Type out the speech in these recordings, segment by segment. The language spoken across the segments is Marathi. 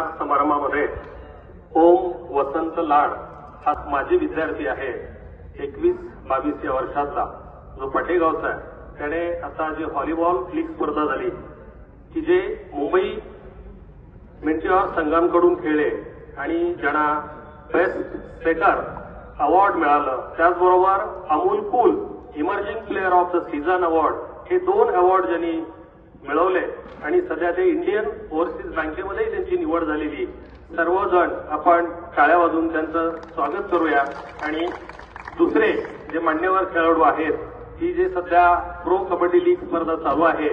सत्कार समारंभामध्ये ओम वसंत लाड हा माजी विद्यार्थी आहे 21-22 या वर्षाचा जो पटेगावचा आहे. त्याने आता जे व्हॉलीबॉल लीग स्पर्धा झाली की जे मुंबई मिंटिऑर संघांकडून खेळले आणि ज्यांना बेस्ट सेटर अवॉर्ड मिळालं. त्याचबरोबर Amol Kul emerging player of the season award हे 2 अवॉर्ड ज्यांनी मिळवले आणि सध्या ते इंडियन ओव्हरसीज बँकेमध्ये त्यांची निवड झालेली. सर्वजण आपण टाळ्या वाजवून त्यांचं स्वागत करूया. आणि दुसरे जे मान्यवर खेळाडू आहेत की जे सध्या प्रो कबड्डी लीग स्पर्धा चालू आहे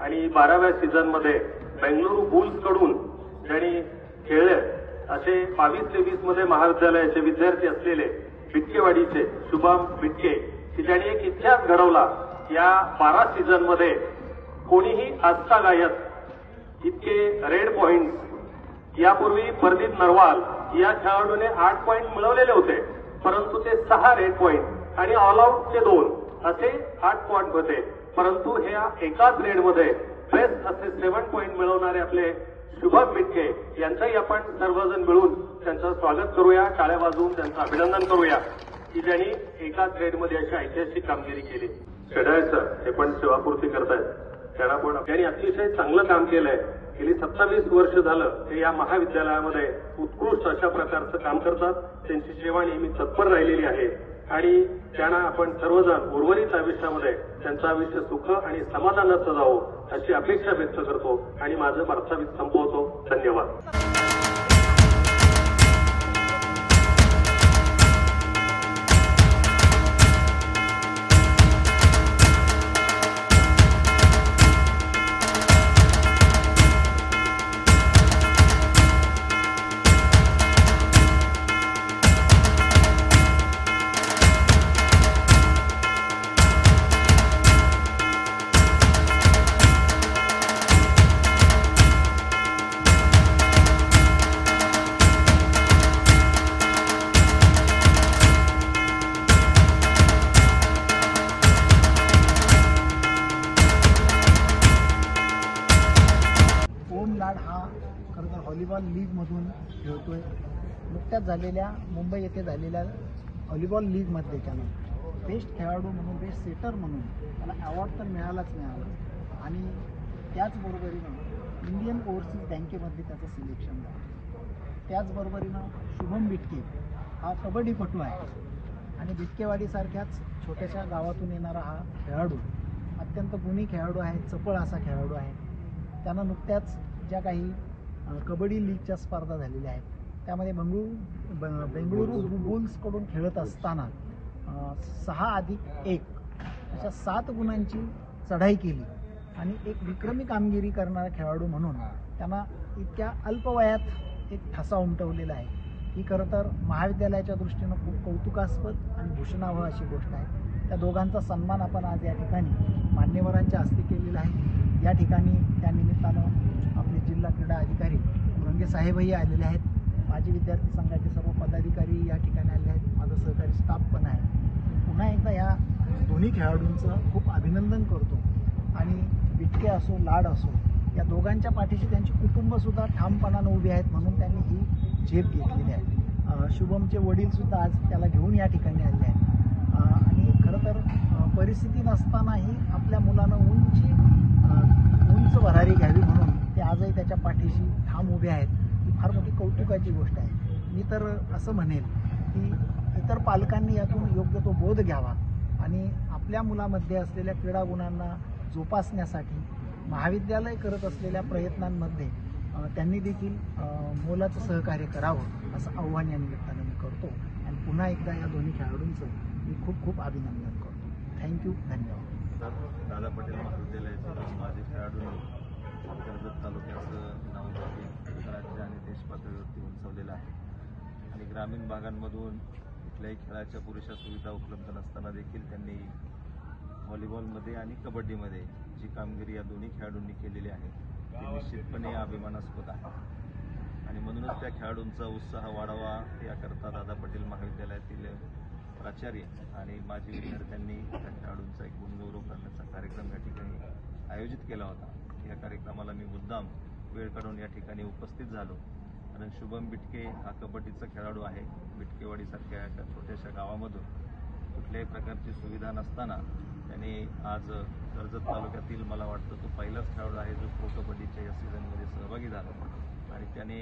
आणि 12व्या सीझनमध्ये बेंगळुरू बुल्स कडून ज्यांनी खेळले असे 22-23 मध्ये महाविद्यालयाचे विद्यार्थी असलेले बिटकेवाडीचे शुभम बिटके की ज्यांनी एक इतिहास घडवला. या 12 सीझन मध्ये कोणीही आजचा गायक इतके रेड पॉइंट यापूर्वी प्रदीप नरवाल या खेळाडूने 8 पॉइंट मिळवलेले होते, परंतु ते 6 रेड पॉइंट आणि ऑल आउटचे 2 असे 8 पॉइंट होते. परंतु हे एकाच रेडमध्ये बेस्ट असे 7 पॉइंट मिळवणारे आपले शुभम बिटके यांचंही आपण सर्वजण मिळून त्यांचं स्वागत करूया, टाळ्या वाजवून त्यांचं अभिनंदन करूया की ज्यांनी एकाच ग्रेडमध्ये अशी ऐतिहासिक कामगिरी केली. शेडायचं हे पण सेवापूर्ती करतायत, त्यांना पण त्यांनी अतिशय चांगलं काम केलंय. गेली 27 वर्ष झालं ते या महाविद्यालयामध्ये उत्कृष्ट अशा प्रकारचं काम करतात. त्यांची सेवा नेहमी तत्पर राहिलेली आहे आणि त्यांना आपण सर्वजण उर्वरित आयुष्यामध्ये त्यांचं आयुष्य सुख आणि समाधानाचं जावं अशी अपेक्षा व्यक्त करतो आणि माझं वार्तावित संपवतो. धन्यवाद. हा खरं तर व्हॉलीबॉल लीगमधून खेळतोय. नुकत्याच झालेल्या मुंबई येथे झालेल्या व्हॉलीबॉल लीगमध्ये त्यानं बेस्ट खेळाडू म्हणून बेस्ट सेटर म्हणून त्याला अवॉर्ड तर मिळालाच आणि त्याचबरोबरीनं इंडियन ओव्हरसीज बँकेमध्ये त्याचं सिलेक्शन झालं. त्याचबरोबरीनं शुभम बिटके हा कबड्डीपटू आहे आणि बिटकेवाडीसारख्याच छोट्याशा गावातून येणारा हा खेळाडू अत्यंत गुणी खेळाडू आहे, चपळ असा खेळाडू आहे. त्यानं नुकत्याच ज्या काही कबड्डी लीगच्या स्पर्धा झालेल्या आहेत त्यामध्ये बेंगळुरू बुल्सकडून खेळत असताना 6+1 अशा 7 गुणांची चढाई केली आणि एक विक्रमी कामगिरी करणारा खेळाडू म्हणून त्यांना इतक्या अल्प वयात एक ठसा उमटवलेला आहे. ही खरं तर महाविद्यालयाच्या दृष्टीनं खूप कौतुकास्पद आणि भूषणावह अशी गोष्ट आहे. त्या दोघांचा सन्मान आपण आज या ठिकाणी मान्यवरांच्या हस्ते केलेला आहे. या ठिकाणी त्या निमित्तानं आपले जिल्हा क्रीडा अधिकारी रंगे साहेबही आलेले आहेत. माजी विद्यार्थी संघाचे सर्व पदाधिकारी या ठिकाणी आलेले आहेत. माझा सहकारी स्टाफ पण आहे. पुन्हा एकदा या दोन्ही खेळाडूंचं खूप अभिनंदन करतो आणि बिटके असो लाड असो या दोघांच्या पाठीशी त्यांची कुटुंबसुद्धा ठामपणानं उभी आहेत म्हणून त्यांनी ही झेप घेतलेली आहे. शुभमचे वडीलसुद्धा आज त्याला घेऊन या ठिकाणी आले आहेत आणि खरं तर परिस्थिती नसतानाही आपल्या मुलानं उंच भरारी घ्यावी म्हणून ते आजही त्याच्या पाठीशी ठाम उभे आहेत. ही फार मोठी कौतुकाची गोष्ट आहे. मी तर असं म्हणेल की इतर पालकांनी यातून योग्य तो बोध घ्यावा आणि आपल्या मुलामध्ये असलेल्या क्रीडा गुणांना जोपासण्यासाठी महाविद्यालय करत असलेल्या प्रयत्नांमध्ये त्यांनी देखील मोलाचं सहकार्य करावं असं आव्हान या निमित्तानं मी करतो आणि पुन्हा एकदा या दोन्ही खेळाडूंचं मी खूप खूप अभिनंदन करतो. थँक्यू. धन्यवाद. दादा पटेल महाविद्यालयाचे माजी खेळाडूंनी कर्जत तालुक्याचं नाव राज्य आणि देश पातळीवरती उंचवलेलं आहे आणि ग्रामीण भागांमधून कुठल्याही खेळाच्या पुरेशा सुविधा उपलब्ध नसताना देखील त्यांनी व्हॉलीबॉलमध्ये आणि कबड्डीमध्ये जी कामगिरी या दोन्ही खेळाडूंनी केलेली आहे ती निश्चितपणे अभिमानास्पद आहे आणि म्हणूनच त्या खेळाडूंचा उत्साह वाढावा याकरता दादा पटेल महाविद्यालयातील प्राचार्य आणि माजी विद्यार्थ्यांनी त्या खेळाडूंचा एक गुणगौरव करण्याचा कार्यक्रम या ठिकाणी आयोजित केला होता. या कार्यक्रमाला मी मुद्दाम वेळ काढून या ठिकाणी उपस्थित झालो कारण शुभम बिटके हा कबड्डीचा खेळाडू आहे. बिटकेवाडीसारख्या एका छोट्याशा गावामधून कुठल्याही प्रकारची सुविधा नसताना त्याने आज कर्जत तालुक्यातील मला वाटतं तो पहिलाच खेळाडू आहे जो प्रो कबड्डीच्या या सीझनमध्ये सहभागी झाला आणि त्याने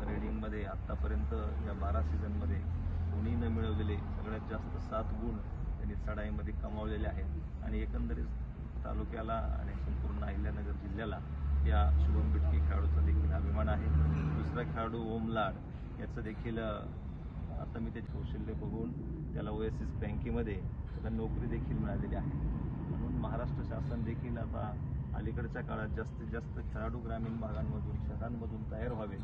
रेडिंगमध्ये आत्तापर्यंत या 12 सीझनमध्ये कोणी न मिळवलेले सगळ्यात जास्त 7 गुण त्यांनी चढाईमध्ये कमावलेले आहेत आणि एकंदरीत तालुक्याला आणि संपूर्ण अहिल्यानगर जिल्ह्याला या शुभम बिटके खेळाडूचा देखील अभिमान आहे. दुसरा खेळाडू ओम लाड याचं देखील आता मी त्याचे कौशल्य बघून त्याला ओएसएस बँकेमध्ये त्याला नोकरी देखील मिळालेली आहे. म्हणून महाराष्ट्र शासन देखील आता अलीकडच्या काळात जास्तीत जास्त खेळाडू ग्रामीण भागांमधून शहरांमधून तयार व्हावे,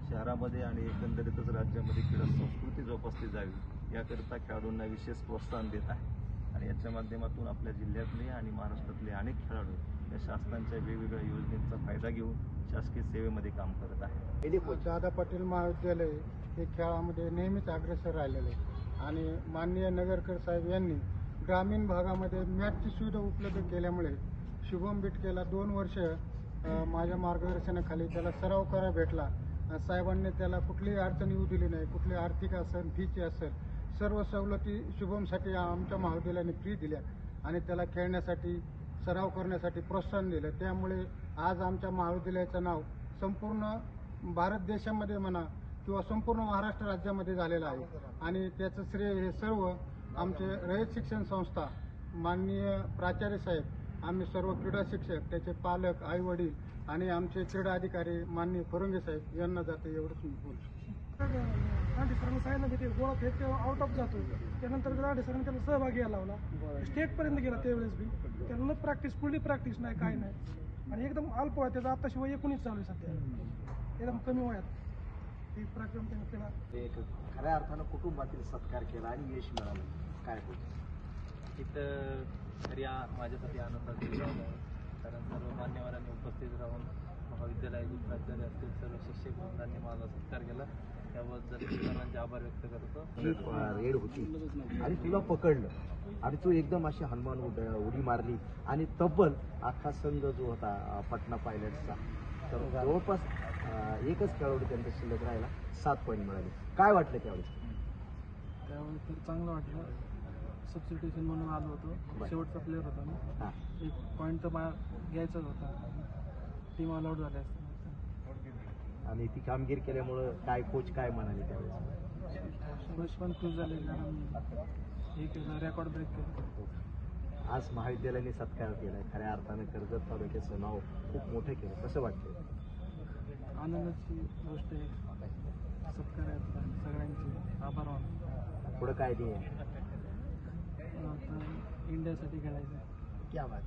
शहरामध्ये आणि एकंदरीतच राज्यामध्ये क्रीडा संस्कृती जोपासली जावी याकरिता खेळाडूंना विशेष प्रोत्साहन देत आहे आणि याच्या माध्यमातून आपल्या जिल्ह्यातले आणि महाराष्ट्रातले अनेक खेळाडू या शासनाच्या वेगवेगळ्या योजनेचा फायदा घेऊन शासकीय सेवेमध्ये काम करत आहे. दादा पाटील महाविद्यालय हे खेळामध्ये नेहमीच अग्रेसर राहिलेले आणि माननीय नगरकर साहेब यांनी ग्रामीण भागामध्ये मॅचची सुविधा उपलब्ध केल्यामुळे शुभम बिटकेला 2 वर्ष माझ्या मार्गदर्शनाखाली त्याला सराव करायला भेटला. साहेबांनी त्याला कुठलीही अडचण येऊ दिली नाही. कुठली आर्थिक असेल, फीची असेल, सर्व सवलती शुभमसाठी आमच्या महाविद्यालयाने फ्री दिल्या आणि त्याला खेळण्यासाठी सराव करण्यासाठी प्रोत्साहन दिलं. त्यामुळे आज आमच्या महाविद्यालयाचं नाव संपूर्ण भारत देशामध्ये म्हणा किंवा संपूर्ण महाराष्ट्र राज्यामध्ये झालेलं आहे आणि त्याचं श्रेय हे सर्व आमचे रयत शिक्षण संस्था, माननीय प्राचार्य साहेब, आम्ही सर्व क्रीडा शिक्षक, त्याचे पालक, आई वडील आणि आमचे क्रीडा अधिकारी माननीय फरुंगे साहेब यांना जाते एवढंच मी बोलतो. गांधी सरांनी सांगितलं की ते गोळा फेक आउट ऑफ जातो. त्यानंतर गांधी सरांनी त्याला सहभागी यायला लावला. स्टेटपर्यंत गेला त्यावेळेस बी. त्याला न प्रॅक्टिस, फुल्ली प्रॅक्टिस नाही, काय नाही आणि एकदम अल्प वयात त्याचा आत्ताशी वय 19 चालू आहे सध्या. एकदम कमी वयात हे पराक्रम त्याने केला. एक खऱ्या अर्थानं कुटुंबातील सत्कार केला आणि यश मिळालं. काय बोलतो? इथं खरी माझ्यासाठी आनंदाची बाब आहे कारण सर्व मान्यवरांनी उपस्थित राहून महाविद्यालयाचे प्राचार्य असतील सर्व शिक्षक वृंदांनी माझा सत्कार केला त्याबद्दल सर्वांचे आभार व्यक्त करतो. रेड होती आणि तुला पकडलं आणि तू एकदम अशी हनुमान उडी मारली आणि तब्बल अख्खा संघ जो होता पटना पायलट्सचा तर जवळपास एकच खेळाडू त्यांचा शिल्लक राहिला, 7 पॉईंट मिळाले. काय वाटलं त्यावेळेस? त्यावेळेस तर चांगलं वाटलं. सबस्टिट्यूशन म्हणून आलो होतो, शेवटचा प्लेअर होता ना, 1 पॉईंट तर घ्यायचाच होता. टीम ऑल आउट झाले असते आणि ती कामगिरी केल्यामुळं काय कोच काय म्हणाले त्यावेळेस? कोच पण खुश झाले कारण हे केलं, रेकॉर्ड ब्रेक केलं. आज महाविद्यालयाने सत्कार केलाय. खऱ्या अर्थानं कर्जत तालुक्याचं नाव खूप मोठं केलं. कसं वाटतं? आनंदाची गोष्ट आहे. सत्कारात सगळ्यांचे आभार मानतो. पुढं काय नाही आता इंडियासाठी खेळायचं. क्या बात.